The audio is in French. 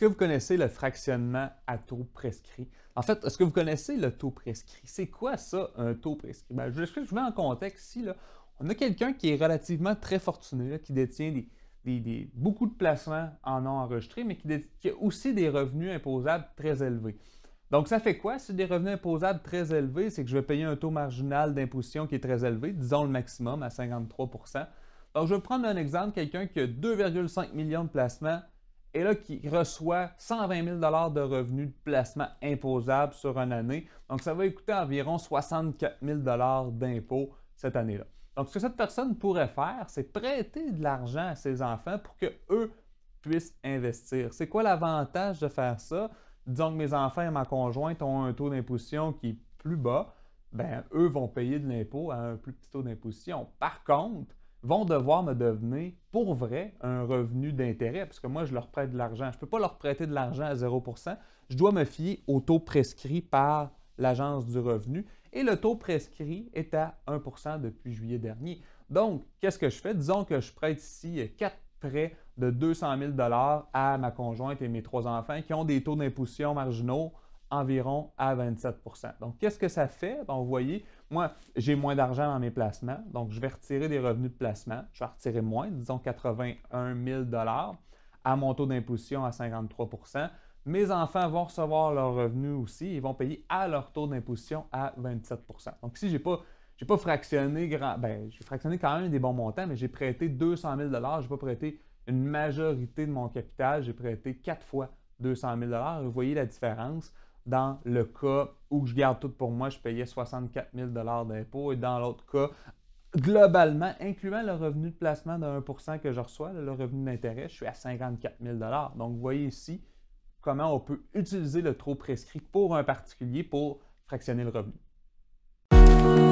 que vous connaissez le fractionnement à taux prescrit? En fait, est-ce que vous connaissez le taux prescrit? C'est quoi ça, un taux prescrit? Ben, je mets en contexte ici. Là. On a quelqu'un qui est relativement très fortuné, là, qui détient beaucoup de placements en non enregistrés, mais qui a aussi des revenus imposables très élevés. Donc, ça fait quoi? Si des revenus imposables très élevés, c'est que je vais payer un taux marginal d'imposition qui est très élevé, disons le maximum à 53 %. Donc, je vais prendre un exemple, quelqu'un qui a 2,5 millions de placements et là qui reçoit 120 000 de revenus de placement imposables sur une année. Donc, ça va coûter environ 64 000 d'impôts cette année-là. Donc, ce que cette personne pourrait faire, c'est prêter de l'argent à ses enfants pour qu'eux puissent investir. C'est quoi l'avantage de faire ça? Disons que mes enfants et ma conjointe ont un taux d'imposition qui est plus bas, bien, eux vont payer de l'impôt à un plus petit taux d'imposition. Par contre, vont devoir me donner pour vrai un revenu d'intérêt, parce que moi, je leur prête de l'argent. Je ne peux pas leur prêter de l'argent à 0 %. Je dois me fier au taux prescrit par l'Agence du revenu et le taux prescrit est à 1 % depuis juillet dernier. Donc, qu'est-ce que je fais? Disons que je prête ici 4 prêts de 200 000 à ma conjointe et mes 3 enfants qui ont des taux d'imposition marginaux environ à 27 %. Donc, qu'est-ce que ça fait? Donc, vous voyez, moi, j'ai moins d'argent dans mes placements, donc je vais retirer des revenus de placement. Je vais retirer moins, disons 81 000 à mon taux d'imposition à 53 %. Mes enfants vont recevoir leurs revenus aussi, ils vont payer à leur taux d'imposition à 27 %. Donc, si je n'ai pas fractionné j'ai fractionné quand même des bons montants, mais j'ai prêté 200 000 je n'ai pas prêté une majorité de mon capital, j'ai prêté 4 fois 200 000 Vous voyez la différence. Dans le cas où je garde tout pour moi, je payais 64 000 d'impôts et dans l'autre cas, globalement, incluant le revenu de placement de 1 % que je reçois, le revenu d'intérêt, je suis à 54 000 Donc, vous voyez ici comment on peut utiliser le taux prescrit pour un particulier pour fractionner le revenu.